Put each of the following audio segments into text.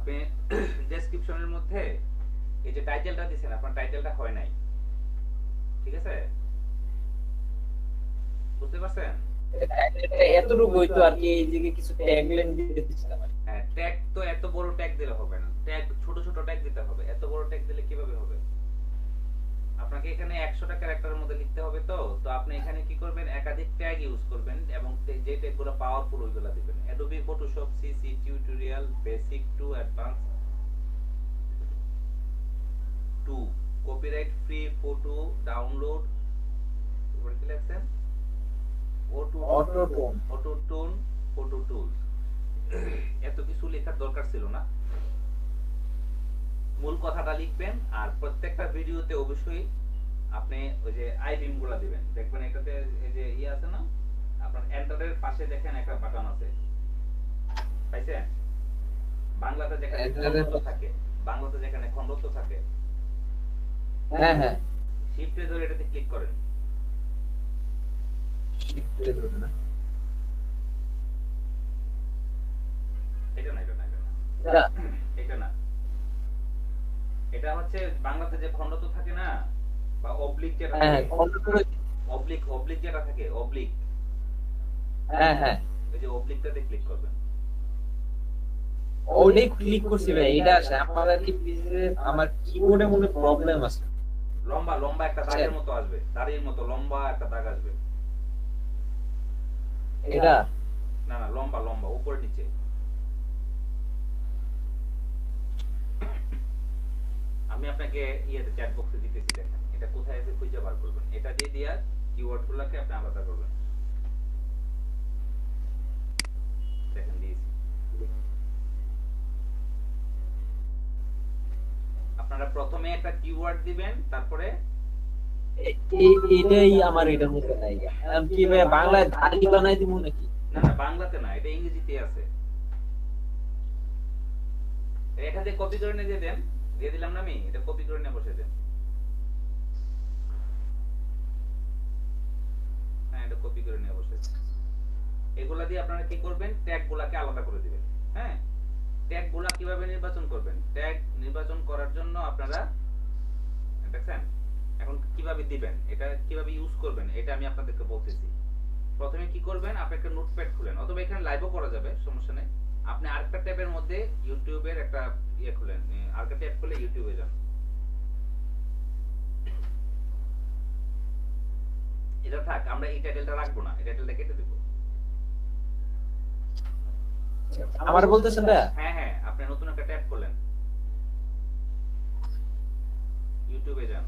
আপনি ডেসক্রিপশনের মধ্যে এই যে টাইটেলটা দিছেন, আপনার টাইটেলটা হয় নাই, ঠিক আছে? বুঝতে পারছেন? এতটুকু হইতো আর কি, এই দিকে কিছু ট্যাগলাইন দিতে দিছিলাম আর কি। হ্যাঁ, ট্যাগ তো এত বড় ট্যাগ দিলে হবে না, ট্যাগ ছোট ছোট ট্যাগ দিতে হবে। এত বড় ট্যাগ দিলে কিভাবে হবে? আপনাকে এখানে 100টা ক্যারেক্টারের মধ্যে লিখতে হবে। তো তো আপনি এখানে কি করবেন, একাধিক ট্যাগ ইউজ করবেন এবং যে ট্যাগগুলো পাওয়ারফুল ওইগুলো দিবেন। Adobe Photoshop CC tutorial basic to advance to copyright free photo download, এবার কি লিখছেন, auto autotone. Auto tone photo tools. এত কিছু লেখার দরকার ছিল না। মূল কথাটা লিখবেন আর প্রত্যেকটা ভিডিওতে অবশ্যই আপনি ওই যে আই বিম গুলা দিবেন। দেখবেন এটাতে এই যে ইয়ে আছে না, আপনার এন্টারের পাশে দেখেন একটা বাটন আছে, পাইছেন? বাংলাতে যেখানে খণ্ডত্ব থাকে, বাংলাতে যেখানে খণ্ডত্ব থাকে, হ্যাঁ হ্যাঁ, শিফটে ধরে এটাতে ক্লিক করেন। শিফটে ধরে না, এটা না, এটা না, এটা না, এটা এটা না। এটা হচ্ছে বাংলাতে যে খণ্ডত্ব থাকে না, বা অবলিক যেটা হ্যাঁ থাকে, কন্ট্রোল, অবলিক অবলিক যেটা থাকে, অবলিক, হ্যাঁ হ্যাঁ, ওই যে অবলিকটাতে ক্লিক করবেন। ওটাই ক্লিক করছি ভাই। এটা আসে আমার আর কি আমার কিবোর্ডে মনে প্রবলেম আছে। লম্বা লম্বা একটা দাগের মতো আসবে, দাড়ির মতো লম্বা একটা দাগ আসবে। এটা না না, লম্বা লম্বা উপরে নিচে। আমি আপনাকে ইয়েতে চ্যাট বক্সে দিতেছি, দেখেন এটা কোথায় আছে খুঁজে বার করবেন। এটা দিয়ে দিয়া কিওয়ার্ড গুলোকে আপনি আলাদা করবেন। দেখেন দিয়েছি। আপনারা প্রথমে একটা কিওয়ার্ড দিবেন, তারপরে এটাই আমার এটার মধ্যে নাই। আমি কি ভাই বাংলায় দাড়ি বানাই দিব নাকি? না না, বাংলাতে না, এটা ইংরেজিতে আছে। এটা দিয়ে কপি করে নিয়ে দিয়ে দেন, দিয়ে দিলাম না আমি, এটা কপি করে নিয়ে বসে দেন। হ্যাঁ, এটা কপি করে নিয়ে বসে দেন। এগুলা দিয়ে আপনারা কি করবেন, ট্যাগ গুলাকে আলাদা করে দিবেন। হ্যাঁ, ট্যাগ গুলা কিভাবে নির্বাচন করবেন? ট্যাগ নির্বাচন করার জন্য আপনারা দেখছেন, এখন কিভাবে দিবেন, এটা কিভাবে ইউজ করবেন, এটা আমি আপনাদেরকে বলতেছি। প্রথমে কি করবেন, আপনি একটা নোটপ্যাড খুলেন, অথবা এখানে লাইভও করা যাবে, সমস্যা নেই। আপনি আরেকটা ট্যাবের মধ্যে ইউটিউবের একটা ইয়ে খুলেন, আরেকটা ট্যাব খুলে ইউটিউবে যান। এটা থাক, আমরা এই টাইটেলটা রাখবো না, এই টাইটেলটা কেটে দেবো। আমার বলতেছেন না? হ্যাঁ হ্যাঁ, আপনি নতুন একটা ট্যাব খুলেন, ইউটিউবে যান,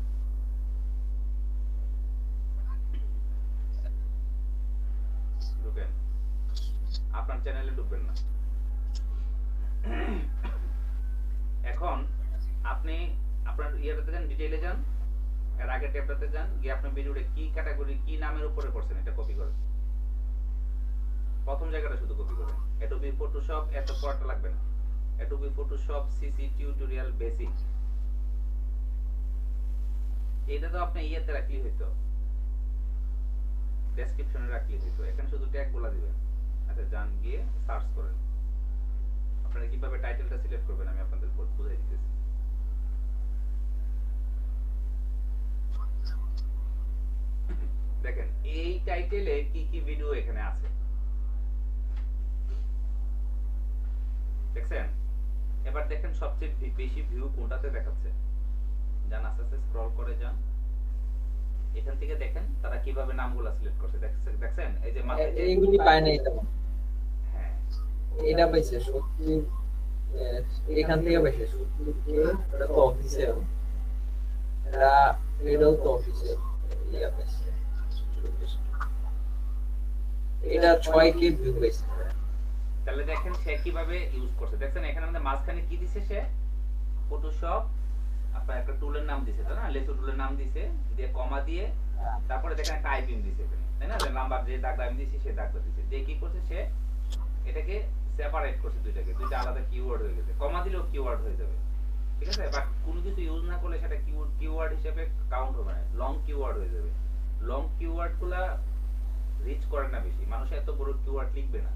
ঢুকেন। আপনার চ্যানেলে ঢুকবেন না। এখন আপনি আপনার ইয়েটাতে যান, ডিটেইলে যান, এর আগের ট্যাবটাতে যান, গিয়ে আপনার ভিডিওটা কি ক্যাটাগরি কি নামের উপরে করছেন এটা কপি করেন। প্রথম জায়গাটা শুধু কপি করেন। অ্যাডোবি ফটোশপ, এত পড়াটা লাগবে না। Adobe Photoshop CC tutorial basic, এটা তো আপনি ইয়েতে রাখলেই হইতো, ডেসক্রিপশনে রাখলেই হইতো। এখানে শুধু ট্যাগগুলো দিবেন। আচ্ছা, যান গিয়ে সার্চ করেন। আপনারা কিভাবে টাইটেলটা সিলেক্ট করবেন আমি আপনাদের বুঝাই দিতেছি। দেখেন এই টাইটেলে কি কি ভিডিও এখানে আছে, দেখছেন? এবার দেখেন সবচেয়ে বেশি ভিউ কোনটাতে দেখাচ্ছে। যান আস্তে আস্তে স্ক্রল করে যান, এখান থেকে দেখেন তারা কিভাবে নামগুলো সিলেক্ট করছে। দেখছেন এই যে মাঝে যে এইগুলি পায় নাই তেমন। হ্যাঁ, এটা পাইছে 70, এখান থেকে পাইছে 70 কে। এটা তো অফিসিয়াল, এটা এটাও তো অফিসিয়াল। ইয়া পাইছে 40, এটা 6 কে ভিউ পাইছে। তাহলে দেখেন সে কিভাবে ইউজ করছে। দেখছেন এখানে আমাদের মাঝখানে কি দিছে, সে ফটোশপ আপনার একটা টুলের নাম দিছে, তাই না? লেসো টুলের নাম দিছে, দিয়ে কমা দিয়ে তারপরে দেখেন একটা আইবিএম দিছে এখানে, তাই না? নাম্বার যে দাগটা আমি দিছি সেই দাগটা দিছে, দিয়ে কি করছে সে এটাকে সেপারেট করছে, দুইটাকে, দুইটা আলাদা কিওয়ার্ড হয়ে গেছে। কমা দিলেও কিওয়ার্ড হয়ে যাবে, ঠিক আছে? বাট কোনো কিছু ইউজ না করলে সেটা কিওয়ার্ড হিসেবে কাউন্ট হবে না, লং কিওয়ার্ড হয়ে যাবে। লং কিওয়ার্ড গুলা রিচ করে না বেশি, মানুষ এত বড় কিওয়ার্ড লিখবে না।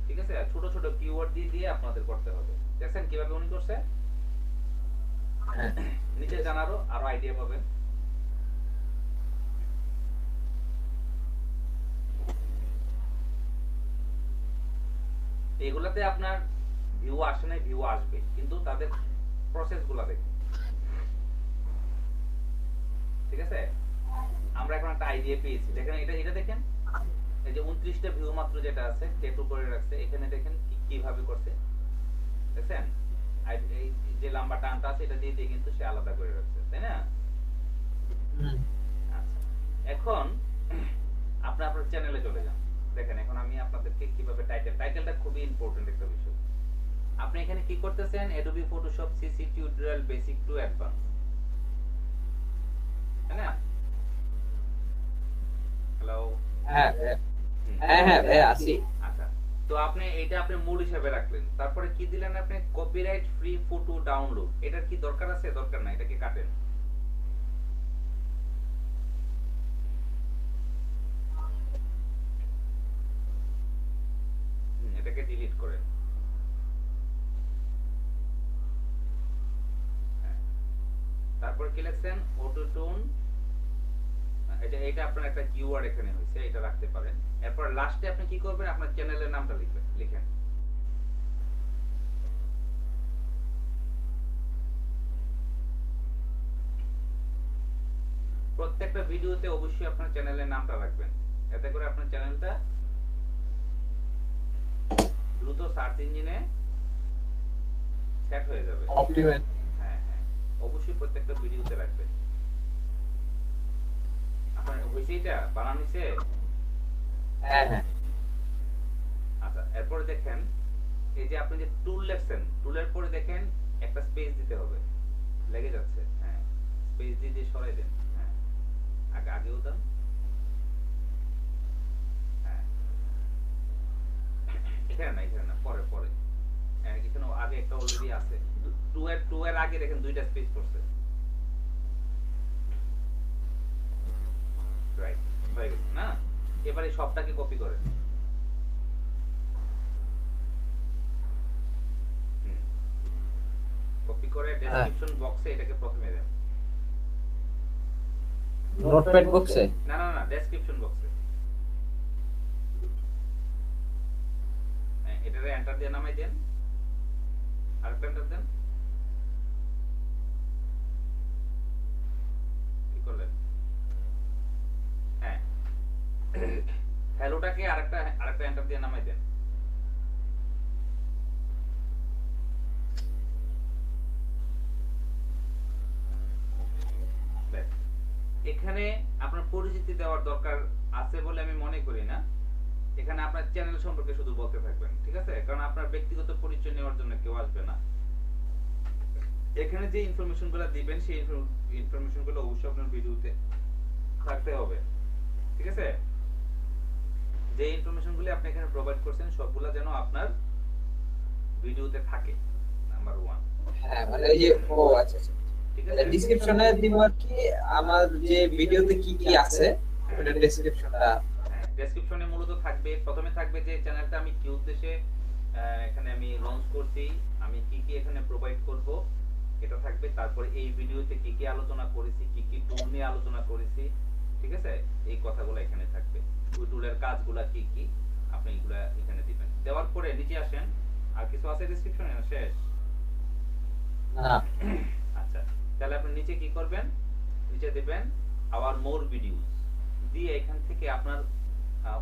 ঠিক আছে, আর ছোট ছোট কিওয়ার্ড দিয়ে দিয়ে আপনাদের করতে হবে। দেখছেন কিভাবে উনি করছে? হ্যাঁ নিচে জানারও আরো আইডিয়া পাবেন। এগুলাতে আপনার ভিউ আসে না, ভিউ আসবে, কিন্তু তাদের প্রসেসগুলো দেখুন। ঠিক আছে, আমরা এখন একটা আইডিয়া পেয়েছি। দেখেন এটা এটা দেখেন, এই যে 29টা ভিউ মাত্র যেটা আছে ট্যাটু করে রাখছে, এখানে দেখেন কিভাবে করছে। দেখছেন এই যে লম্বা টানটা আছে এটা দিয়ে দিয়ে কিন্তু সে আলাদা করে রাখছে, তাই না? আচ্ছা, এখন আপনি আপনার চ্যানেলে চলে যান। দেখেন এখন আমি আপনাদেরকে কিভাবে টাইটেলটা খুবই ইম্পর্টেন্ট একটা বিষয়। আপনি এখানে কি করতেছেন? Adobe Photoshop CC tutorial basic to advance, তাই না? হ্যালো, হ্যাঁ হ্যাঁ হ্যাঁ ভাই আসি। আচ্ছা, তো আপনি এটা আপনি মূল হিসেবে রাখলেন, তারপরে কি দিলেন আপনি? Copyright free photo download. এটার কি দরকার আছে? দরকার নাই, এটাকে কাটেন। এটাকে ডিলিট করেন। হ্যাঁ। তারপরে কি লিখছেন? Auto tone. এটা আপনার একটা কিওয়ার্ড এখানে হয়েছে, এটা রাখতে পারেন। এরপর লাস্টে আপনি কি করবেন? আপনার চ্যানেলের নামটা লিখবেন, লিখেন। প্রত্যেকটা ভিডিওতে অবশ্যই আপনার চ্যানেলের নামটা রাখবেন, এতে করে আপনার চ্যানেলটা দ্রুত সার্চ ইঞ্জিনে সেট হয়ে যাবে। অপটিমাইজ। হ্যাঁ হ্যাঁ, অবশ্যই প্রত্যেকটা ভিডিওতে রাখবেন। আপনার হয়েছে এটা বানানো হয়েছে? হ্যাঁ হ্যাঁ আচ্ছা, এরপরে দেখেন এই যে আপনি যে টুল লেখছেন, টুলের পরে দেখেন একটা স্পেস দিতে হবে, লেগে যাচ্ছে। হ্যাঁ, স্পেস দিয়ে দিয়ে সরাই দেন। হ্যাঁ, আগেও দেন। হ্যাঁ, এখানে না, এখানে না, পরে পরে। হ্যাঁ, এখানে আগে একটা অলরেডি আছে। টু এর আগে দেখেন দুইটা স্পেস পড়ছে। রাইট, হয়ে গেছে না? এবারে সবটাকে কপি করেন। কপি করে ডেসক্রিপশন বক্সে এটাকে প্রথমে দেন। নোটপ্যাড বক্সে। না না না, ডেসক্রিপশন বক্সে। এটারে এন্টার দিয়ে নামাই দেন, আরেকটা এন্টার দেন। কি করলেন? হ্যাঁ, হ্যালোটাকে আরেকটা এন্টার দিয়ে নামাই দেন। ব্যাস। এখানে আপনার পরিচিতি দেওয়ার দরকার আছে বলে আমি মনে করি না। এখানে আপনার চ্যানেল সম্পর্কে শুধু বলতে থাকবেন, ঠিক আছে? কারণ আপনার ব্যক্তিগত পরিচয় নেওয়ার জন্য কেউ আসবে না। এখানে যে ইনফরমেশন গুলো দিবেন সেই ইনফরমেশন গুলো অবশ্যই আপনার ভিডিওতে থাকতে হবে, ঠিক আছে? যে ইনফরমেশন গুলো আপনি এখানে প্রোভাইড করছেন সবগুলা যেন আপনার ভিডিওতে থাকে, নাম্বার 1। হ্যাঁ মানে এই যে ও আচ্ছা আচ্ছা ঠিক আছে, ডেসক্রিপশনে দিব আর কি আমার যে ভিডিওতে কি কি আছে ওটা ডেসক্রিপশনটা। ডেসক্রিপশনে মূলত থাকবে, প্রথমে থাকবে যে চ্যানেলটা আমি কি উদ্দেশ্যে এখানে আমি লঞ্চ করছি, আমি কি কি এখানে প্রোভাইড করব, এটা থাকবে। তারপরে এই ভিডিওতে কি কি আলোচনা করেছি, কি কি টুল নিয়ে আলোচনা করেছি, ঠিক আছে? এই কথাগুলো এখানে থাকবে। ওই টুলের কাজগুলো কি কি আপনি এগুলা এখানে দিবেন। দেওয়ার পরে নিচে আসেন, আর কিছু আছে ডেসক্রিপশনে? শেষ? না আচ্ছা, তাহলে আপনি নিচে কি করবেন? নিচে দিবেন আওয়ার মোর ভিডিওস দিয়ে এখান থেকে আপনার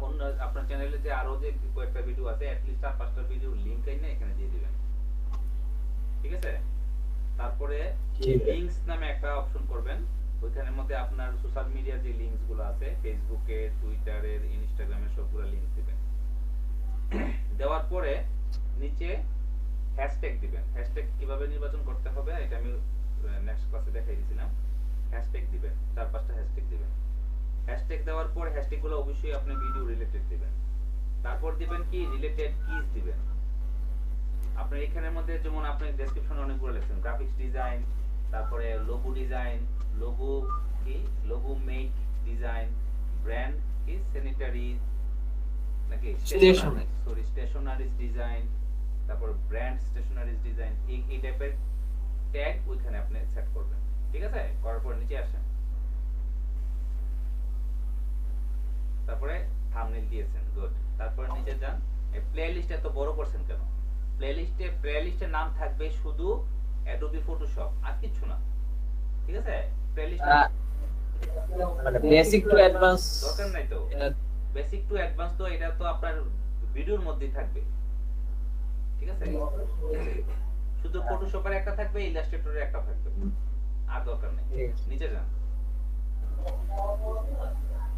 অন্য আপনার চ্যানেলে যে আরো যে কয়েকটা ভিডিও আছে অ্যাট লিস্ট 4-5টা ভিডিও লিংক এনে এখানে দিয়ে দিবেন, ঠিক আছে? তারপরে লিংকস নামে একটা অপশন করবেন, ওইখানের মধ্যে আপনার সোশ্যাল মিডিয়ার যে লিংকস গুলো আছে ফেসবুকে, টুইটারের, ইনস্টাগ্রামের সবগুলো লিংক দিবেন। দেওয়ার পরে নিচে হ্যাশট্যাগ দিবেন। হ্যাশট্যাগ কিভাবে নির্বাচন করতে হবে এটা আমি নেক্সট ক্লাসে দেখাই দিয়েছিলাম। হ্যাশট্যাগ দিবেন, 4-5টা হ্যাশট্যাগ দিবেন। হ্যাশট্যাগ দেওয়ার পর হ্যাশট্যাগ গুলো অবশ্যই আপনি ভিডিও রিলেটেড দিবেন। তারপর দিবেন কি রিলেটেড কিজ দিবেন। আপনার এখানের মধ্যে যেমন আপনি ডেসক্রিপশনে অনেকগুলো লিখছেন, গ্রাফিক্স ডিজাইন, তারপরে লোগো ডিজাইন, লোগো কি লোগো মেক ডিজাইন, ব্র্যান্ড কি স্যানিটারি, নাকি Stationery। সরি স্টেশনারিজ ডিজাইন, তারপর ব্র্যান্ড স্টেশনারিজ ডিজাইন, এই টাইপের ট্যাগ ওইখানে আপনি সেট করবেন। ঠিক আছে, করার পর নিচে আসেন, তারপরে থাম্বনেল দিয়েছেন, গুড। তারপরে নিচে যান, এই প্লেলিস্ট এত বড় করছেন কেন? প্লেলিস্টের নাম থাকবে শুধু অ্যাডোবি ফটোশপ, আর কিছু না। ঠিক আছে, প্লেলিস্ট মানে বেসিক টু অ্যাডভান্স দরকার নাই তো। বেসিক টু অ্যাডভান্স তো এটা তো আপনার ভিডিওর মধ্যেই থাকবে। ঠিক আছে, শুধু ফটোশপের একটা থাকবে, ইলাস্ট্রেটরের একটা থাকবে, আর দরকার নেই। ঠিক আছে। নিচে যান,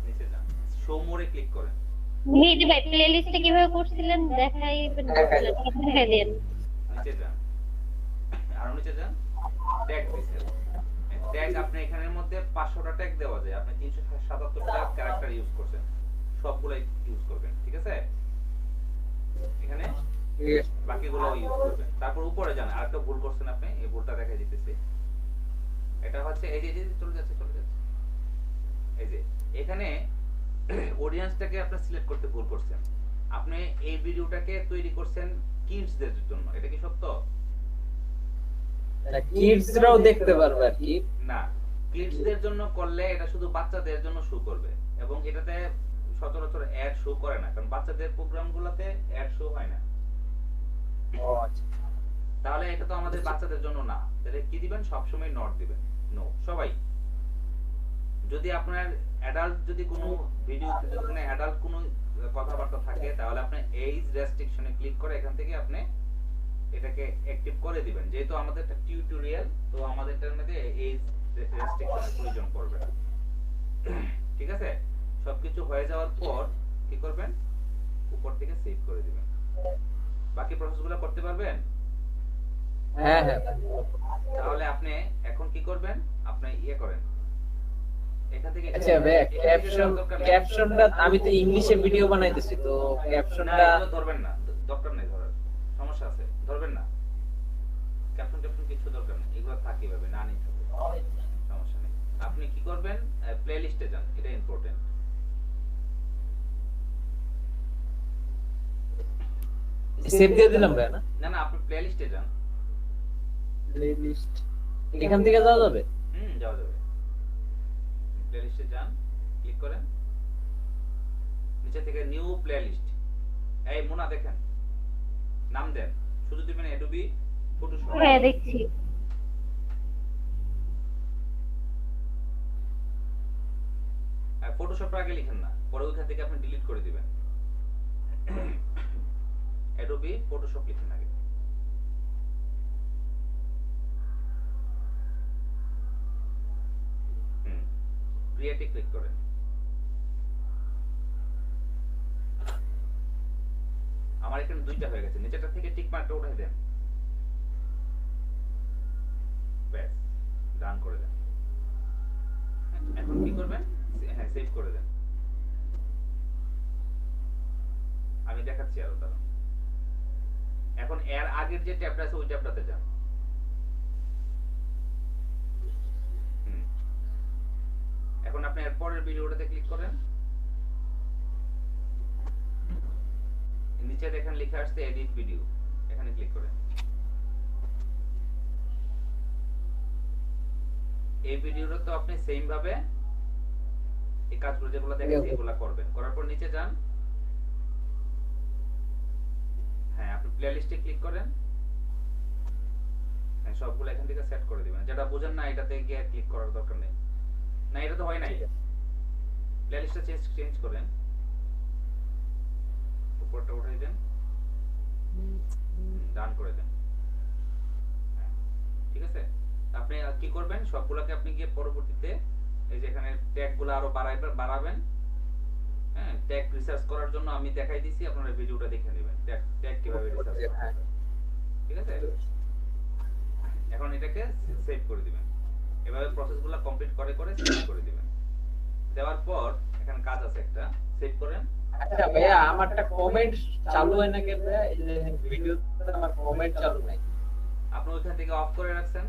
নিচে যান, শো মোরে ক্লিক করেন। এই যে ভাই প্লেলিস্টে কিভাবে করছিলেন দেখাই দেখাই দেন। নিচে যান, আরো নিচে যান, ট্যাগ দিছেন। ট্যাগ আপনি এখানের মধ্যে 500টা ট্যাগ দেওয়া যায়, আপনি 377টা ক্যারেক্টার ইউজ করছেন, সবগুলাই ইউজ করবেন। ঠিক আছে, এখানে বাকিগুলো ইউজ করবেন। তারপর উপরে যান, আরেকটা ভুল করছেন আপনি, এই ভুলটা দেখাই দিতেছি। এটা হচ্ছে এই যে চলে যাচ্ছে, এই যে এখানে অডিয়েন্সটাকে আপনি সিলেক্ট করতে ভুল করছেন। আপনি এই ভিডিওটাকে তৈরি করছেন কিডসদের জন্য, এটা কি সত্য? কিডসরাও দেখতে পারবে আর কি। না, কিডসদের জন্য করলে এটা শুধু বাচ্চাদের জন্য শো করবে, এবং এটাতে সচরাচর অ্যাড শো করে না, কারণ বাচ্চাদের প্রোগ্রামগুলোতে অ্যাড শো হয় না। ও আচ্ছা। তাহলে এটা তো আমাদের বাচ্চাদের জন্য না, তাহলে কি দিবেন? সবসময় নট দিবেন, নো সবাই। যদি আপনার অ্যাডাল্ট যদি কোনো ভিডিওতে যদি কোনো অ্যাডাল্ট কোনো কথাবার্তা থাকে, তাহলে আপনি এইজ রেস্ট্রিকশনে ক্লিক করে এখান থেকে আপনি এটাকে অ্যাক্টিভ করে দিবেন। যেহেতু আমাদের একটা টিউটোরিয়াল, তো আমাদের এটার মধ্যে এইজ রেস্ট্রিকশনের প্রয়োজন পড়বে না। ঠিক আছে, সবকিছু হয়ে যাওয়ার পর কি করবেন? উপর থেকে সেভ করে দিবেন। বাকি প্রসেসগুলো করতে পারবেন? হ্যাঁ হ্যাঁ। তাহলে আপনি এখন কি করবেন? আপনি ইয়ে করেন, এখান থেকে আচ্ছা ভাই, ক্যাপশনটা আমি তো ইংলিশে ভিডিও বানাইতেছি, তো না, ক্যাপশনটা এগুলো ধরবেন না, দরকার নেই ধরার, সমস্যা আছে, ধরবেন না। ক্যাপশন কিছু দরকার নেই, এগুলো থাকি ভাবে না নিতে হবে, সমস্যা নেই। আপনি কি করবেন? প্লেলিস্টে যান, এটা ইম্পর্টেন্ট। সেভ দিয়ে দিলাম ভাই না? না না, আপনি প্লেলিস্টে যান। প্লেলিস্ট এখান থেকে যাওয়া যাবে? যাওয়া যাবে। প্লেলিস্টে যান, ক্লিক করেন, নিচে থেকে নিউ প্লেলিস্ট, এই মোনা দেখেন, নাম দেন, শুধু দিবেন অ্যাডোবি ফটোশপ। হ্যাঁ দেখছি। ফটোশপ আগে লিখেন না, পরে ওইখান থেকে আপনি ডিলিট করে দিবেন। অ্যাডোবি ফটোশপ লিখেন আগে। ক্রিয়েটে ক্লিক করেন। আমার এখানে দুইটা হয়ে গেছে, নিচেটা থেকে টিক মার্কটা উঠাই দেন, ব্যাস ডান করে দেন। এখন কি করবেন? হ্যাঁ, সেভ করে দেন। আমি দেখাচ্ছি আরো দাঁড়ান। এখন এর আগের যে ট্যাবটা আছে ওই ট্যাবটাতে যান। এখন আপনি এর পরের ভিডিওটাতে ক্লিক করেন, নিচে দেখেন লেখা আসছে এডিট ভিডিও, এখানে ক্লিক করেন। এই ভিডিওটা তো আপনি সেম ভাবে এই কাজগুলো যেগুলো দেখাচ্ছি এগুলো করবেন, করার পর নিচে যান। হ্যাঁ, আপনি প্লেলিস্টে ক্লিক করেন, হ্যাঁ সবগুলো এখান থেকে সেট করে দিবেন। যেটা বুঝেন না এটাতে গিয়ে ক্লিক করার দরকার নেই। না, এটা তো হয় নাই, প্লেলিস্টটা চেঞ্জ করেন, উপরটা উঠাই দেন, ডান করে দেন। ঠিক আছে, আপনি কি করবেন? সবগুলোকে আপনি গিয়ে পরবর্তীতে এই যে এখানে ট্যাগগুলো আরো বাড়াবেন। হ্যাঁ, ট্যাগ রিসার্চ করার জন্য আমি দেখাই দিছি, আপনারা ভিডিওটা দেখে নেবেন ট্যাগ কিভাবে রিসার্চ করতে হবে। ঠিক আছে, এখন এটাকে সেভ করে দিবেন। এভাবে প্রসেসগুলো কমপ্লিট করে সেভ করে দিবেন। দেওয়ার পর এখানে কাজ আছে একটা, সেভ করেন। আচ্ছা ভাইয়া, আমারটা কমেন্ট চালু হয় না কেন? এই যে ভিডিওতে আমার কমেন্ট চালু নাই। আপনি ওইখান থেকে অফ করে রাখছেন,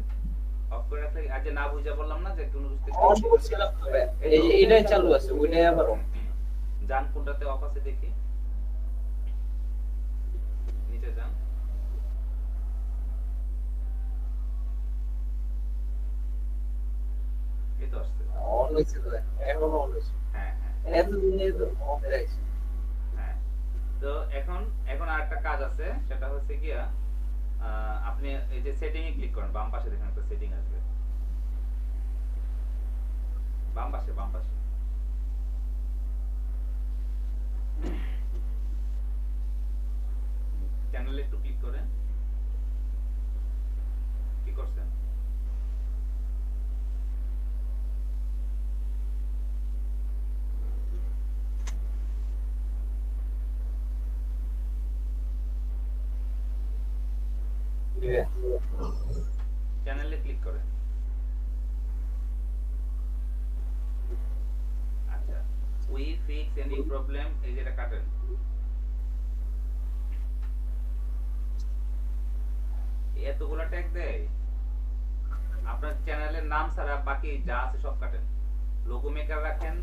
অফ করে রাখলে আজ না বুঝা বললাম না যে কোনো বুঝতে অন করছিলাম তো ভাই, এই যে এটাই চালু আছে, ওইটাই আবার অন। জান কোনটাতে অফ আছে দেখি। হয়েছে তো, এখনো অন হয়েছে। হ্যাঁ হ্যাঁ এতদিনে তো অফ রাখছে। হ্যাঁ। তো এখন এখন আরেকটা কাজ আছে, সেটা হচ্ছে কি আপনি এই যে সেটিং এ ক্লিক করেন, বাম পাশে দেখেন একটা সেটিং আসবে, বাম পাশে বাম পাশে। চ্যানেলে একটু ক্লিক করেন, কি করছেন? চ্যানেলে ক্লিক করেন। আচ্ছা, উই ফিক্স এনি প্রবলেম, এই যেটা কাটেন। এতগুলা ট্যাগ দেয়, আপনার চ্যানেলের নাম ছাড়া বাকি যা আছে সব কাটেন। লোগো মেকার রাখেন,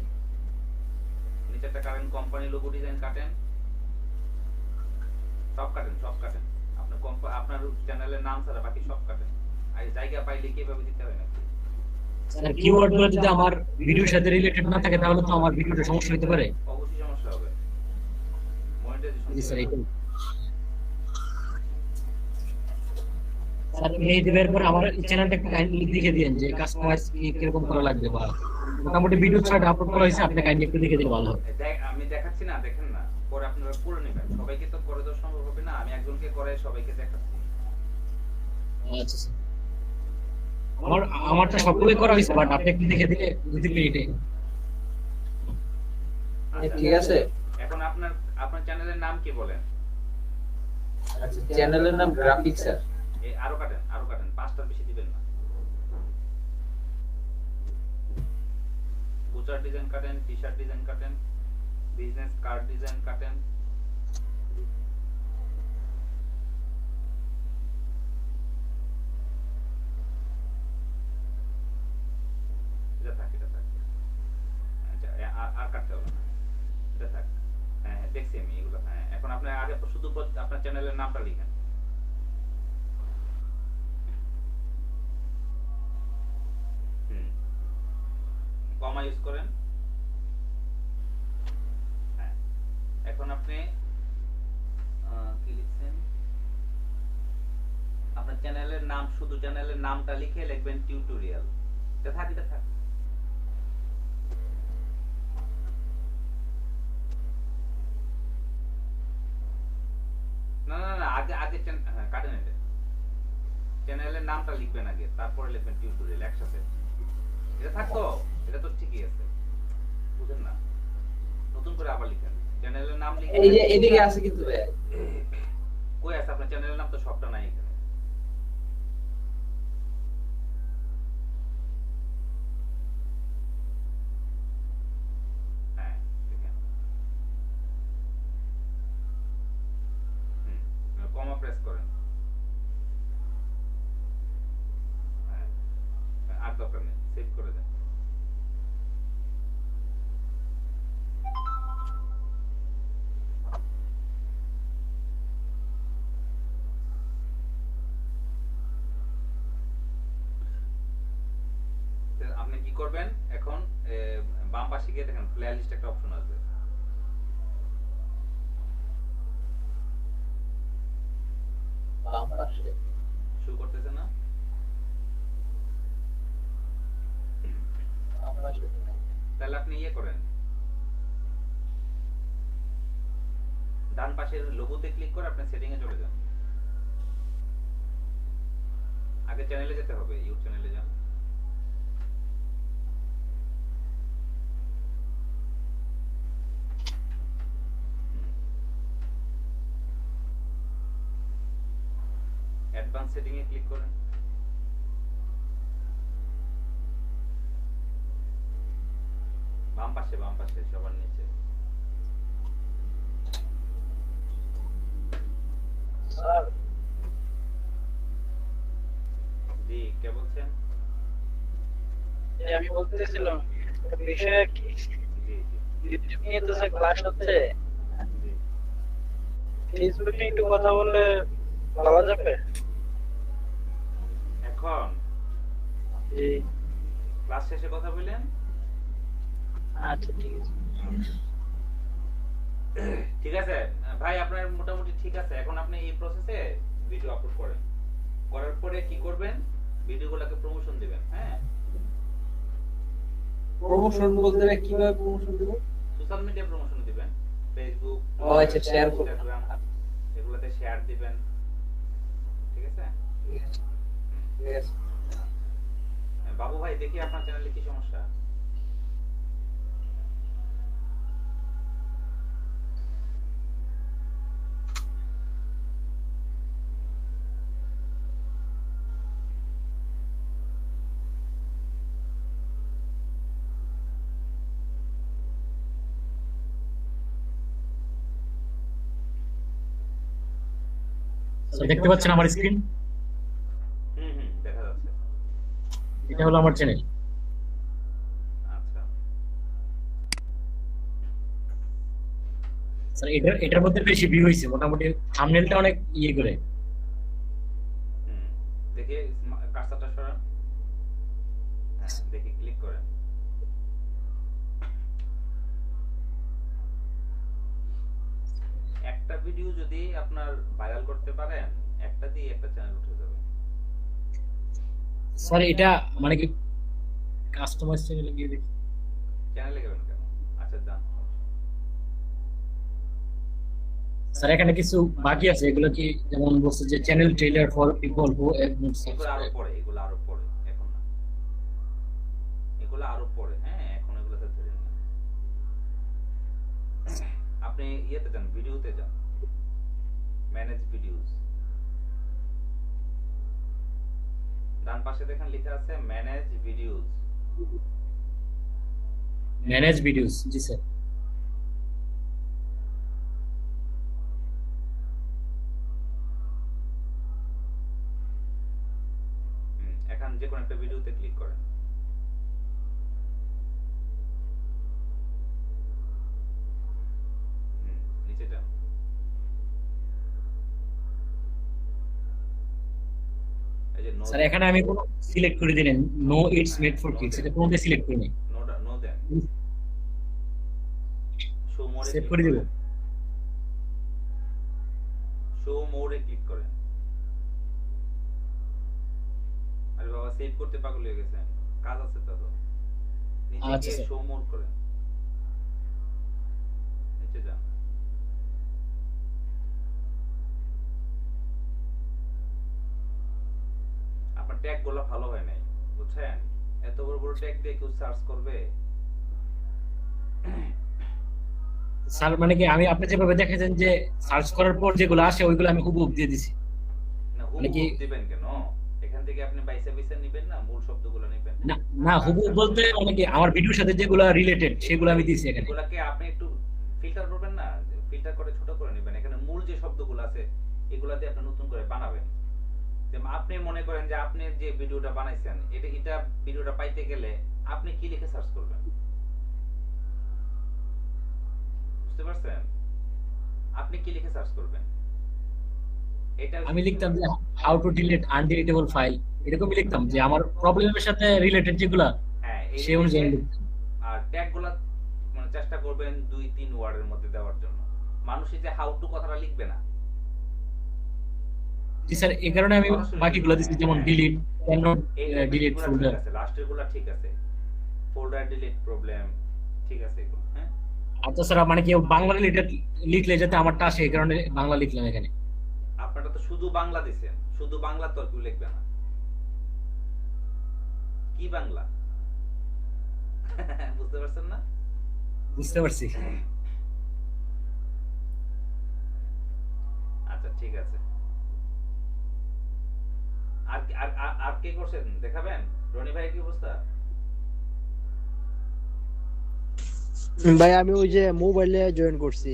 নিচেরটা কাটেন, কোম্পানি লোগো ডিজাইন কাটেন, সব কাটেন সব কাটেন। আপনার আপনার চ্যানেলের নাম ছাড়া বাকি সব কাটেন। আর এই জায়গা পাইলে কিভাবে দিতে হয় নাকি? স্যার কিওয়ার্ড গুলো যদি আমার ভিডিওর সাথে রিলেটেড না থাকে তাহলে তো আমার ভিডিওতে সমস্যা হতে পারে। অবশ্যই সমস্যা হবে, জি স্যার, মনিটাইজেশন। স্যার এই দিবের পর আমার চ্যানেলটা একটু কাইন্ডলি লিখে দিয়েন যে কাস্টমাইজ কিরকম করা লাগবে, বা মোটামুটি ভিডিও ছয়টা আপলোড করা হয়েছে, আপনি কাইন্ডলি একটু লিখে দিলে ভালো হবে। আমি দেখাচ্ছি না, দেখেন না, পরে আপনারা করে নেবেন। সবাইকে তো করে দেওয়া সম্ভব হবে না, আমি একজনকে করে সবাইকে দেখাচ্ছি। আচ্ছা স্যার, আমারটা সবগুলোই করা হয়েছে, বাট আপনি একটু লিখে দিলে 2-3 মিনিটে। ঠিক আছে। এখন আপনার আপনার চ্যানেলের নাম কি বলেন? আচ্ছা, চ্যানেলের নাম গ্রাফিক্স স্যার। এই আরো কাটেন, আরো কাটেন, 5টার বেশি দিবেন না। বুচার ডিজাইন কাটেন, টি-শার্ট ডিজাইন কাটেন, বিজনেস কার্ড ডিজাইন কাটেন। এটা থাক, এটা থাক। আচ্ছা, আর কাটতে হবে না, এটা থাক। হ্যাঁ হ্যাঁ, দেখছি আমি এগুলো। হ্যাঁ, এখন আপনি আগে শুধু আপনার চ্যানেলের নামটা লিখেন। কমা ইউজ করেন। হ্যাঁ, এখন আপনি কি লিখছেন? আপনার চ্যানেলের নাম, শুধু চ্যানেলের নামটা লিখে লিখবেন টিউটোরিয়াল। এটা থাক, এটা থাক। না না না, আগে আগে হ্যাঁ কাটেন এটা। চ্যানেলের নামটা লিখবেন আগে, তারপরে লিখবেন টিউটোরিয়াল একসাথে। এটা থাকতো, এটা তো ঠিকই আছে, বুঝেন না? নতুন করে আবার লিখেন চ্যানেলের নাম লিখে। এই যে এদিকে আছে কিন্তু ভাই। কই আছে আপনার চ্যানেলের নাম? তো সবটা নাই এখানে। হ্যাঁ, দেখেন। কমা প্রেস করেন। হ্যাঁ, আর দরকার নেই, সেভ করে দেন। আপনি কি করবেন এখন? বাম পাশে গিয়ে দেখেন প্লে লিস্ট একটা অপশন আসবে। বাম পাশে শো করতেছে না? বাম পাশে তাহলে আপনি ইয়ে করেন, ডান পাশের লোগোতে ক্লিক করে আপনি সেটিং এ চলে যান। আগে চ্যানেলে যেতে হবে, ইউটিউব চ্যানেলে যান। অ্যাডভান্স সেটিং এ ক্লিক করেন। বাম পাশে সবার নিচে। স্যার জি, কে বলছেন? আমি বলতেছিলাম একটা বিষয় কি, জি জি ইউটিউব নিয়ে তো স্যার ক্লাস হচ্ছে, জি। ফেসবুকে একটু কথা বললে বলা যাবে? এখন জি ক্লাস শেষে কথা বললেন? আচ্ছা ঠিক আছে। ঠিক আছে ভাই, আপনার মোটামুটি ঠিক আছে। এখন আপনি এই প্রসেসে ভিডিও আপলোড করেন, করার পরে কি করবেন, ভিডিওগুলোকে প্রমোশন দিবেন। হ্যাঁ, প্রমোশন বলতে ভাই কিভাবে প্রমোশন দেব? সোশ্যাল মিডিয়া প্রমোশন দিবেন, ফেসবুক, ও আচ্ছা, শেয়ার করব। ইনস্টাগ্রাম, এগুলোতে শেয়ার দিবেন। ঠিক আছে? ঠিক আছে। বাবু ভাই, দেখি আপনার চ্যানেলে কি সমস্যা। স্যার দেখতে পাচ্ছেন আমার স্ক্রিন? দেখা যাচ্ছে। এটা হলো আমার চ্যানেল। আচ্ছা, স্যার এটার মধ্যে বেশি ভিউ হয়েছে, মোটামুটি থাম্বনেলটা অনেক ইয়ে করে। দেখি কার্সারটা সরান। হ্যাঁ, দেখি ক্লিক করেন। একটা ভিডিও যদি আপনার ভাইরাল করতে পারেন, একটা দিয়ে একটা চ্যানেল উঠে যাবে। স্যার এটা মানে কি কাস্টমাইজ চ্যানেলে গিয়ে দেখি। চ্যানেলে গেবেন কেন? আচ্ছা যান। স্যার এখানে কিছু বাকি আছে, এগুলো কি যেমন বলছে যে channel trailer for people who have not এগুলো আরো সাবস্ক্রাইব। পরে, এগুলো আরো পরে, এখন না। এগুলো আরো পরে, হ্যাঁ, এখন এগুলোতে ধরেন না। আপনি ইয়েতে যান, ভিডিওতে যান, ম্যানেজ ভিডিওস। ডান পাশে দেখেন লেখা আছে ম্যানেজ ভিডিওস। ম্যানেজ ভিডিওস, জি স্যার। এখন যে কোনো একটা ভিডিওতে ক্লিক করেন। নিচেটা এই যে নো, স্যার এখানে আমি কোনো সিলেক্ট করে দিলেন no it's made for kids, এটা কোনটা সিলেক্ট করে নেই, no then, show more save click করে দিব। করেন। শো মোরে ক্লিক করেন। আরে বাবা, সেভ করতে পাগল হয়ে গেছেন, কাজ আছে তো। নিচে আচ্ছা, গিয়ে স্যার। শো মোর করেন, নিচে যান। আপনার ট্যাগ গুলো ভালো হয় নাই, বুঝছেন? এত বড় বড় ট্যাগ দিয়ে কেউ সার্চ করবে? স্যার মানে কি আমি আপনি যেভাবে দেখেছেন যে সার্চ করার পর যেগুলো আসে ওইগুলো আমি হুবহু দিয়ে দিছি। না, মানে কি হুবহু দিবেন কেন? এখান থেকে আপনি বাইসা বাইসা নিবেন না, মূল শব্দগুলো নিবেন। না না হুবহু বলতে মানে কি আমার ভিডিওর সাথে যেগুলো রিলেটেড সেগুলো আমি দিছি এখানে। এগুলাকে আপনি একটু ফিল্টার করবেন না, ফিল্টার করে ছোট করে নেবেন। এখানে মূল যে শব্দগুলো আছে এগুলা দিয়ে আপনি নতুন করে বানাবেন। যেমন আপনি মনে করেন যে আপনি যে ভিডিওটা বানাইছেন, এটা ভিডিওটা পাইতে গেলে আপনি কি লিখে সার্চ করবেন? বুঝতে পারছেন? আপনি কি লিখে সার্চ করবেন? এটা আমি লিখতাম যে হাউ টু ডিলিট আনডিলিটেবল ফাইল, এরকমই লিখতাম যে আমার প্রবলেমের সাথে রিলেটেড যেগুলা হ্যাঁ, এই সেই অনুযায়ী লিখে, লিখতাম। আর ট্যাগগুলো মানে চেষ্টা করবেন 2-3 ওয়ার্ডের মধ্যে দেওয়ার জন্য। মানুষ এই যে হাউ টু কথাটা লিখবে না। জি স্যার, এই কারণে আমি বাকিগুলো দিছি, যেমন ডিলিট, ক্যান নট এই ডিলিট গুলা ফোল্ডার। ঠিক আছে, লাস্টের গুলা ঠিক আছে, ফোল্ডার ডিলিট প্রবলেম ঠিক আছে এগুলো। হ্যাঁ, আর তাছাড়া মানে কি বাংলা রিলেটেড লিখলে যাতে আমারটা আসে এই কারণে বাংলা লিখলাম এখানে। আপনারা তো শুধু বাংলা দিছেন, শুধু বাংলা তো আর কেউ লিখবে না। কি বাংলা? বুঝতে পারছেন না? বুঝতে পারছি। আচ্ছা ঠিক আছে। আর আর আর- আর কে করছেন দেখাবেন? রনি ভাই কি অবস্থা? ভাই আমি ওই যে মোবাইলে জয়েন করছি,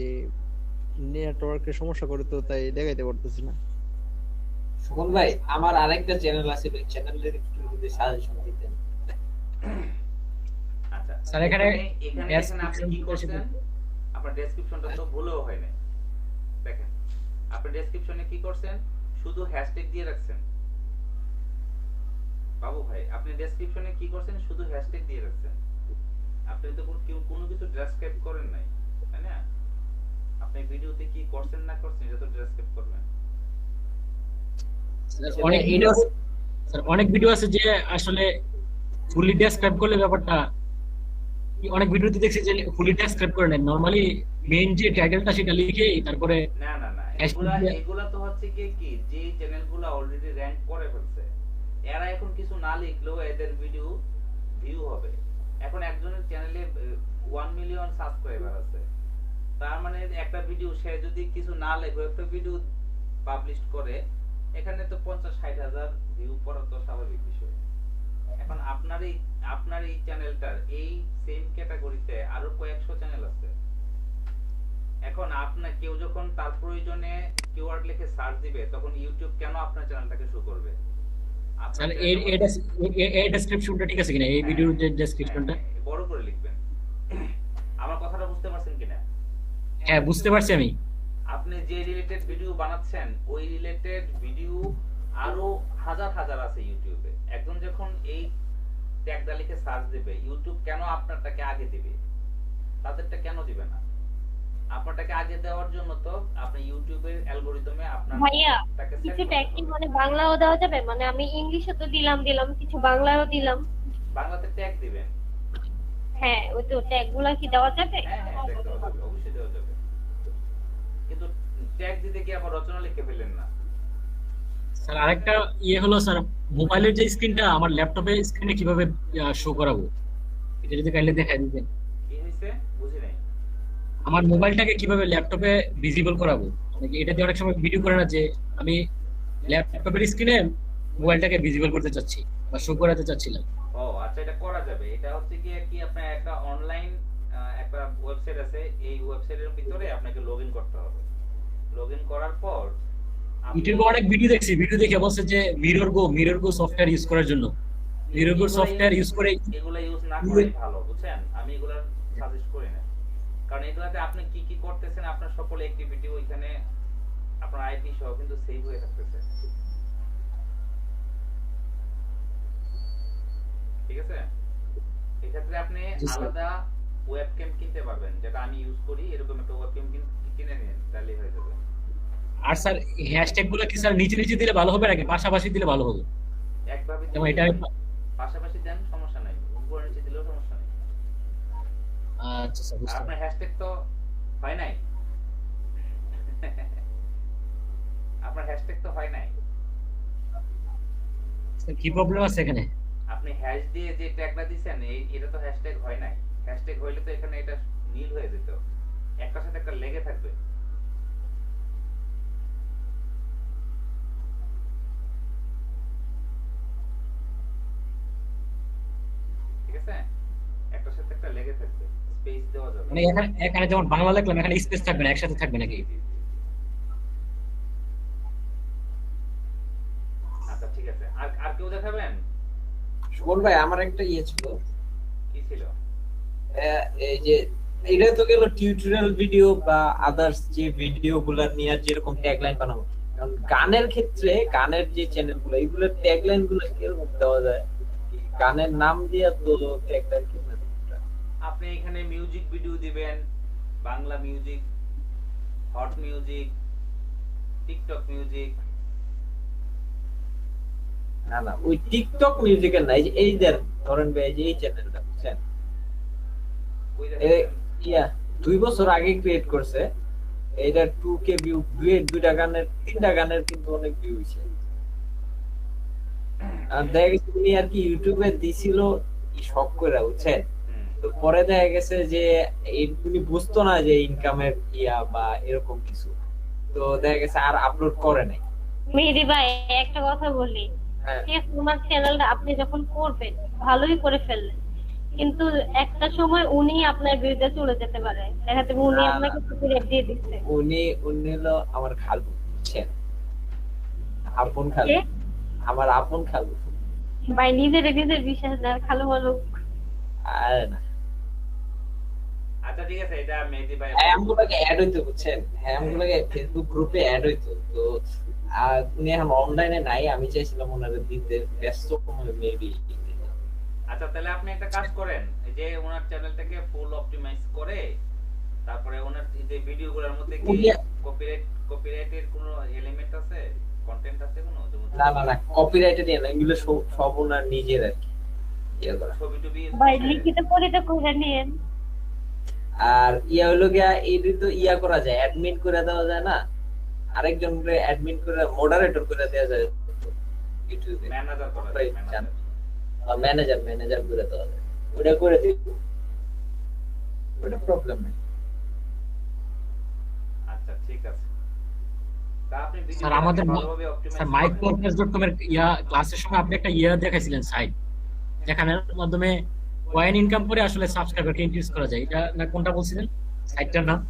নেটওয়ার্কের সমস্যা করে তো তাই দেখাইতে পারতেছি না। সুমন ভাই, আমার আরেকটা চ্যানেল আছে, ওই চ্যানেলের একটু যদি সাজেশন দিতেন। আচ্ছা স্যার এখানে এখানে দেখেন আপনি কি করছেন, আপনার ডেসক্রিপশনটা তো ভুলেও হয় না। দেখেন আপনি ডেসক্রিপশনে কি করছেন, শুধু হ্যাশট্যাগ দিয়ে রাখছেন। বাবু ভাই, আপনি ডেসক্রিপশনে কি করছেন, শুধু হ্যাশট্যাগ দিয়ে রাখছেন। আপনি তো কোনো কিছু ডেসক্রাইব করেন নাই, তাই না? আপনি ভিডিওতে কি করছেন না করছেন এটা তো ডেসক্রাইব করবেন। অনেক ভিডিও আছে স্যার, অনেক ভিডিও আছে যে আসলে ফুলি ডেসক্রাইব করলে ব্যাপারটা, অনেক ভিডিওতে দেখছি যে ফুলি ডেসক্রাইব করে নেন, নরমালি মেইন যে টাইটেলটা সেটা লিখে তারপরে না না না, এগুলা তো হচ্ছে কি যে চ্যানেলগুলো অলরেডি র‍্যাঙ্ক করে ফেলছে, এরা এখন কিছু না লিখলেও এদের ভিডিও ভিউ হবে। এখন একজনের চ্যানেলে 1 মিলিয়ন সাবস্ক্রাইবার আছে, তার মানে একটা ভিডিও সে যদি কিছু না লেখে একটা ভিডিও পাবলিশ করে, এখানে তো 50-60 হাজার ভিউ পড়া তো স্বাভাবিক বিষয়। এখন আপনার এই চ্যানেলটার এই সেম ক্যাটাগরিতে আরো কয়েকশো চ্যানেল আছে। এখন আপনার কেউ যখন তার প্রয়োজনে কিওয়ার্ড লিখে সার্চ দিবে, তখন ইউটিউব কেন আপনার চ্যানেলটাকে শো করবে? স্যার এই ডেসক্রিপশনটা ঠিক আছে কিনা, এই ভিডিওর যে ডেসক্রিপশনটা বড় করে লিখবেন। আমার কথাটা বুঝতে পারছেন কিনা? হ্যাঁ বুঝতে পারছি আমি। আপনি যে রিলেটেড ভিডিও বানাচ্ছেন ওই রিলেটেড ভিডিও আরো হাজার হাজার আছে ইউটিউবে। একজন যখন এই ট্যাগটা লিখে সার্চ দেবে, ইউটিউব কেন আপনারটাকে আগে দিবে? তাদেরটা কেন দিবে না? আপনারটাকে আগে দেওয়ার জন্য তো আপনি ইউটিউবের অ্যালগরিদমে আপনার ভাইয়া টাকে সেট কিছু করতে ট্যাগ কি হবে। মানে বাংলাও দেওয়া যাবে? মানে আমি ইংলিশে তো দিলাম কিছু বাংলায়ও দিলাম। বাংলাতে ট্যাগ দিবেন। হ্যাঁ ওই তো ট্যাগ গুলা কি দেওয়া যাবে? হ্যাঁ হ্যাঁ, ট্যাগ দেওয়া যাবে, অবশ্যই দেওয়া যাবে। কিন্তু ট্যাগ দিতে কি আবার রচনা লিখে ফেলেন না। স্যার আরেকটা হলো স্যার, মোবাইলের যে স্ক্রিনটা আমার ল্যাপটপের স্ক্রিনে কিভাবে শো করাবো, এটা যদি কাইন্ডলি দেখাই দিতেন। কি হইছে বুঝি নাই। আমার মোবাইলটাকে কিভাবে ল্যাপটপে ভিজিবল করাবো, মানে এটা দিয়ে অনেক সময় ভিডিও করে না যে আমি ল্যাপটপের স্ক্রিনে মোবাইলটাকে ভিজিবল করতে চাচ্ছি বা শো করাতে চাচ্ছিলাম। ও আচ্ছা, এটা করা যাবে। এটা হচ্ছে কি আপনার একটা অনলাইন একটা ওয়েবসাইট আছে, এই ওয়েবসাইটের ভিতরে আপনাকে লগইন করতে হবে। লগইন করার পর ইউটিউবে অনেক ভিডিও দেখছি, ভিডিও দেখে বলছে যে মিরর গো সফটওয়্যার ইউজ করার জন্য। মিরর গো সফটওয়্যার ইউজ করে এগুলা ইউজ না করাই ভালো, বুঝছেন? আমি এগুলা সাজেস্ট করি না, কারণ এগুলাতে আপনি কি কি করতেছেন আপনার সকল অ্যাক্টিভিটি ওইখানে আপনার আইপি সহ কিন্তু সেভ হয়ে থাকতেছে। ঠিক আছে? এক্ষেত্রে আপনি আলাদা ওয়েবক্যাম কিনতে পারবেন, যেটা আমি ইউজ করি। এরকম একটা ওয়েবক্যাম কিনে নিন, তাহলেই হয়ে যাবে। আর স্যার হ্যাশট্যাগ গুলো কি স্যার নিচে নিচে দিলে ভালো হবে নাকি পাশাপাশি দিলে ভালো হবে? একভাবে যেমন এটা পাশাপাশি দেন, সমস্যা নাই। উপরে নিচে দিলেও সমস্যা নাই। আচ্ছা স্যার বুঝতে আপনার হ্যাশট্যাগ তো হয় নাই। আপনার হ্যাশট্যাগ তো হয় নাই। পারছি। কি প্রবলেম আছে এখানে? আপনি হ্যাশ দিয়ে যে ট্যাগটা দিবেন, এটা তো হ্যাশট্যাগ হয় নাই। হ্যাশট্যাগ হইলে তো এখানে এটা নীল হয়ে যেত, একটার সাথে একটা লেগে থাকবে। ঠিক আছে? একটার সাথে একটা লেগে থাকবে, স্পেস দেওয়া যাবে। মানে এখানে যেমন বাংলা লিখলাম, এখানে স্পেস থাকবে না, একসাথে থাকবে নাকি? আচ্ছা ঠিক আছে। আর কেউ দেখাবেন? সুমন ভাই আমার একটা ছিল, কি ছিল? এই যে এটা তো গেল টিউটোরিয়াল ভিডিও বা আদার্স যে ভিডিও গুলা নিয়ে যেরকম ট্যাগলাইন বানাবো, কারণ গানের ক্ষেত্রে গানের যে চ্যানেলগুলো এগুলোর ট্যাগলাইন গুলো কিরকম দেওয়া যায়? গানের নাম দিয়ে তো ট্যাগলাইন কি না? আপনি এখানে মিউজিক ভিডিও দিবেন, Bangla music, hot music, TikTok music. না না, ওই টিকটক মিউজিকের নাই, এই যে ধরেন ভাই এই যে এই চ্যানেলটা বুঝছেন, ওই ইয়া 2 বছর আগে ক্রিয়েট করছে, এটা 2k ভিউ, দুইটা গানের 3টা গানের কিন্তু অনেক ভিউ হইছে। আর দেখা গেছে উনি আর কি ইউটিউবে দিছিল শখ করে, বুঝছেন? তো পরে দেখা গেছে যে উনি বুঝতো না যে ইনকামের বা এরকম কিছু, তো দেখা গেছে আর আপলোড করে নাই। মেহেদী ভাই একটা কথা বলি, হ্যাঁ ঠিক আছে, তোমার চ্যানেলটা আপনি যখন করবেন ভালোই করে ফেললেন, কিন্তু একটা সময় উনি আপনার বিরুদ্ধে চলে যেতে পারে, দেখা যাবে উনি না, না। আপনাকে কপিরাইট দিয়ে দিচ্ছে। উনি হলো আমার খালু, বুঝছেন? আপন খালু, কে? আমার আপন খালু। ভাই নিজের বিশ্বাস না, খালো বলো। আরে না, আচ্ছা ঠিক আছে, এটা মেহেদী ভাই আমগুলোকে অ্যাড হইতো, বুঝছেন? আমগুলোকে ফেসবুক গ্রুপে অ্যাড হইতো, তো উনি এখন অনলাইনে নাই, আমি চাইছিলাম ওনারে দিতে, ব্যস্ত মেবি। আচ্ছা তাহলে আপনি একটা কাজ করেন, এই যে ওনার চ্যানেলটাকে ফুল অপটিমাইজ করে তারপরে ওনার এই যে ভিডিওগুলোর মধ্যে কি কপিরাইটের কোনো এলিমেন্ট আছে, কন্টেন্ট আছে কোনো, যেমন না না না, কপিরাইটেড না, এগুলো সব ওনার নিজের আর কি ইয়ে করা। ছবি টবি use ভাই করছে? লিখিত পরীক্ষা করে নিয়েন। আর ইয়া হলো গিয়া এটি তো ইয়া করা যায়, অ্যাডমিন করে দেওয়া যায় না, আরেকজনকে অ্যাডমিন করে মডারেটর করে দেওয়া যায় ইউটিউবে, ম্যানেজার করা যায়, ম্যানেজার। ম্যানেজার করে দেওয়া যায়, ওটা করে দিব, ওটা প্রবলেম নেই। আচ্ছা ঠিক আছে। তা আপনি ভিডিও স্যার আমাদের ভালোভাবে অপটিমাইজ স্যার mycourses.com এর ক্লাসের সময় আপনি একটা দেখাইছিলেন সাইট, যেখানের মাধ্যমে কয়েন ইনকাম করে আসলে সাবস্ক্রাইবারকে ইনক্রিজ করা যায়, এটা না কোনটা বলছিলেন সাইটটার নাম?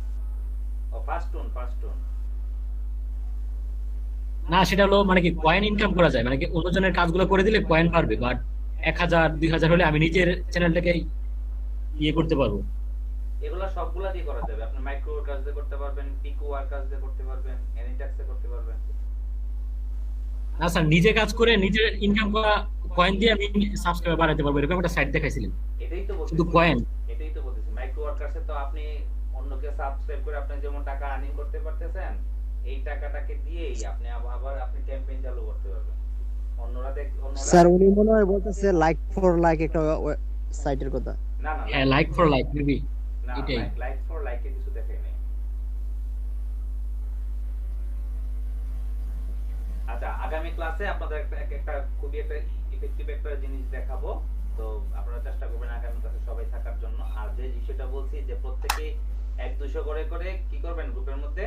ও ফাস্টুন। না সেটা হলো মানে কি কয়েন ইনকাম করা যায়, মানে কি অন্যজনের কাজগুলো করে দিলে কয়েন পারবে, বাট 1000 2000 হলে আমি নিজের চ্যানেলটাকে ইয়ে করতে পারবো। এগুলো সবগুলা দিয়ে করা যাবে। আপনি মাইক্রো কাজ দিয়ে করতে পারবেন, পিকো ওয়ার কাজ দিয়ে করতে পারবেন, এনিট্যাক্সে করতে পারবেন। না স্যার, নিজে কাজ করে নিজের ইনকাম করা কয়েন দিয়ে আমি সাবস্ক্রাইবার বাড়াতে পারবো, এরকম একটা সাইট দেখাইছিলেন। এটাই তো বলতেছি, শুধু কয়েন? এটাই তো বলতেছি, মাইক্রো ওয়ার্কার্সে তো আপনি অন্যকে সাবস্ক্রাইব করে আপনি যেমন টাকা আর্নিং করতে পারতেছেন, এই টাকাটাকে দিয়েই আপনি আবার আপনি ক্যাম্পেইন চালু করতে পারবেন। অন্যরা স্যার উনি মনে হয় বলতেছে লাইক ফর লাইক একটা সাইটের কথা। না হ্যাঁ, লাইক ফর লাইক মেবি না, এটাই। লাইক ফর লাইকে কিছু দেখে নেই। আচ্ছা, আগামী ক্লাসে আপনাদের একটা খুবই একটা ইফেক্টিভ একটা জিনিস দেখাবো। তো আপনারা চেষ্টা করবেন আগামী ক্লাসে সবাই থাকার জন্য। আর যে বিষয়টা বলছি যে প্রত্যেকে 1-200 করে করে কি করবেন, গ্রুপের মধ্যে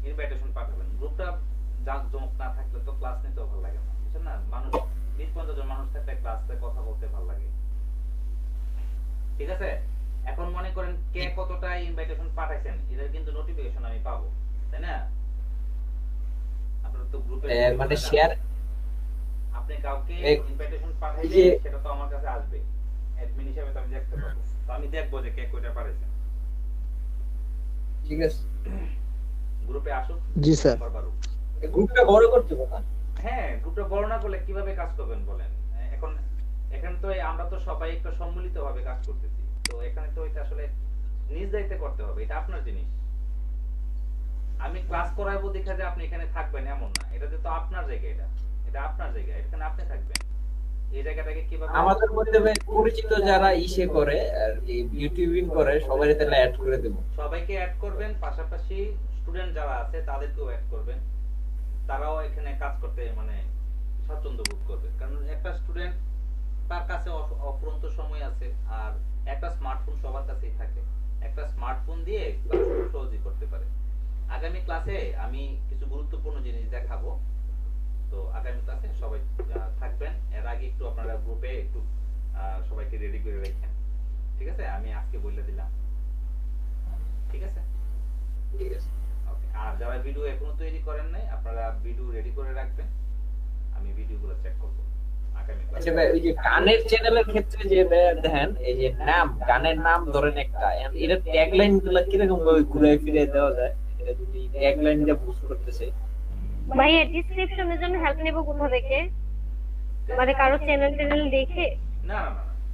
ইনভাইটেশন পাঠাবেন। গ্রুপটা জাঁকজমক না থাকলে তো ক্লাস নিতেও ভালো লাগে না, বুঝছেন না? মানুষ 20-50 জন মানুষ থাকলে ক্লাসে কথা বলতে ভালো লাগে। ঠিক আছে? এখন মনে করেন কে কতটা ইনভাইটেশন পাঠাইছেন, এটার কিন্তু নোটিফিকেশন আমি পাবো, তাই না? আপনারা তো গ্রুপে মানে শেয়ার, আপনি কাউকে ইনভাইটেশন পাঠাইলে যে- সেটা তো আমার কাছে আসবে, অ্যাডমিন হিসেবে তো আমি দেখতে পাবো, তো আমি দেখবো যে কে কয়টা পাঠাইছে। ঠিক আছে, গ্রুপে আসুক, জি স্যার। নাম্বার বাড়ুক। গ্রুপটা বড় করতে হবে না? হ্যাঁ, গ্রুপটা বড় না করলে কিভাবে কাজ করবেন বলেন? এখন এখানে তো আমরা তো সবাই একটা সম্মিলিত ভাবে কাজ করতেছি, তো এখানে তো এটা আসলে নিজ দায়িত্বে করতে হবে, এটা আপনার জিনিস। আমি ক্লাস করাবো দেখা যে আপনি এখানে থাকবেন এমন না, এটা তো আপনার জায়গা, এটা আপনার জায়গা, এখানে আপনি থাকবেন। এই জায়গাটাকে কিভাবে আমাদের মধ্যে পরিচিত যারা ইসে করে আর কি ইউটিউবিং করে সবাই তাহলে অ্যাড করে দেব। সবাইকে অ্যাড করবেন, পাশাপাশি স্টুডেন্ট যারা আছে তাদেরকেও অ্যাড করবেন, তারাও এখানে কাজ করতে মানে স্বাচ্ছন্দ্য বোধ করবে। কারণ একটা স্টুডেন্ট তার কাছে অফুরন্ত সময় আছে, আর একটা স্মার্টফোন সবার কাছেই থাকে, একটা স্মার্টফোন দিয়ে ক্লাস খুব সহজেই করতে পারে। আগামী ক্লাসে আমি কিছু গুরুত্বপূর্ণ জিনিস দেখাবো, তো আগামী ক্লাসে সবাই থাকবেন। এর আগে একটু আপনারা গ্রুপে একটু সবাইকে রেডি করে রাখেন, ঠিক আছে? আমি আজকে বলে দিলাম, ঠিক আছে? ঠিক আছে, ওকে। আর যারা ভিডিও এখনো তৈরি করেন নাই, আপনারা ভিডিও রেডি করে রাখবেন, আমি ভিডিওগুলো চেক করব আগামী ক্লাসে। আচ্ছা ভাই, ওই যে গানের চ্যানেলের ক্ষেত্রে যে দেখেন এই যে নাম, গানের নাম ধরেন একটা, এটা ট্যাগলাইন গুলো কিরকম ভাবে ঘুরে ফিরে দেওয়া যায়, এটা যদি ট্যাগলাইন দিয়ে বুস্ট করতেছে। ভাইয়া ডিসক্রিপশনের জন্য হেল্প নেব কোথা থেকে? মানে কারো চ্যানেল দেখে? না,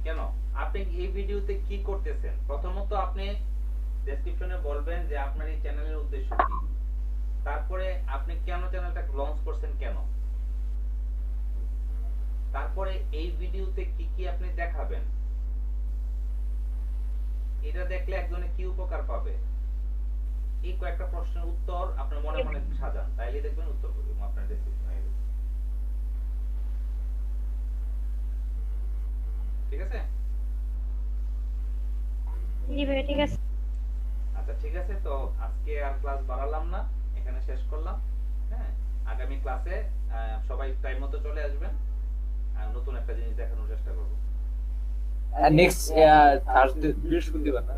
কেন? আপনি এই ভিডিওতে কি করতেছেন, প্রথমত আপনি ডেসক্রিপশনে বলবেন যে আপনার এই চ্যানেলের উদ্দেশ্য কি, তারপরে আপনি কেন চ্যানেলটা লঞ্চ করছেন, কেন, তারপরে এই ভিডিওতে কি কি আপনি দেখাবেন, এটা দেখলে একজনে কি উপকার পাবে, এই কয়েকটা প্রশ্নের উত্তর আপনার মনে মনে সাজান, তাইলে দেখবেন উত্তর আপনার ডেসক্রিপশনে আসবে। ঠিক আছে? জি ভাইয়া ঠিক আছে। আচ্ছা ঠিক আছে, তো আজকে আর ক্লাস বাড়ালাম না, এখানে শেষ করলাম। হ্যাঁ, আগামী ক্লাসে সবাই টাইম মতো চলে আসবেন, আর নতুন একটা জিনিস দেখানোর চেষ্টা করব। নেক্সট থার্সডে, বৃহস্পতিবার না?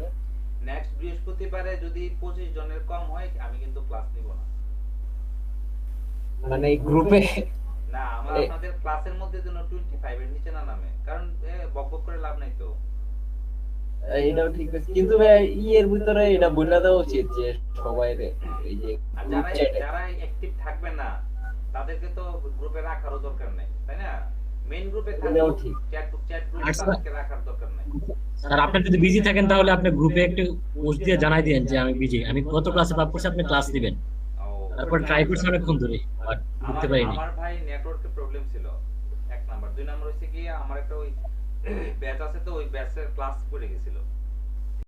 নেক্সট বৃহস্পতিবারে যদি 25 জনের কম হয় আমি কিন্তু ক্লাস নিব না। মানে এই গ্রুপে না, আমার আপনাদের ক্লাসের মধ্যে যেন 25 এর নিচে না নামে, কারণ বকবক করে লাভ নাই তো। এটাও ঠিক আছে, কিন্তু ভাই ইয়ের ভিতরে এটা বলে দেওয়া উচিত যে সবাই এই যে আর গ্রুপ চ্যাটে যারা অ্যাক্টিভ থাকবে না তাদেরকে তো গ্রুপে রাখারও দরকার নাই, তাই না? মেইন গ্রুপে এটাও ঠিক। চ্যাট গ্রুপে আচ্ছা। তাদেরকে রাখার দরকার নাই। স্যার আপনি যদি বিজি থাকেন তাহলে আপনি গ্রুপে একটু পোস্ট দিয়ে জানাই দিয়েন যে আমি বিজি, আমি গত ক্লাসে পাপ করছি, আপনি ক্লাস দিবেন। ও, তারপর ট্রাই করছি অনেকক্ষণ ধরে, বাট বুঝতে পারিনি। আমার ভাই নেটওয়ার্কের প্রবলেম ছিল, এক নাম্বার। দুই নাম্বার হচ্ছে কি আমার একটা ওই ব্যাচ আছে, তো ওই ব্যাচের ক্লাস পড়ে গেছিল।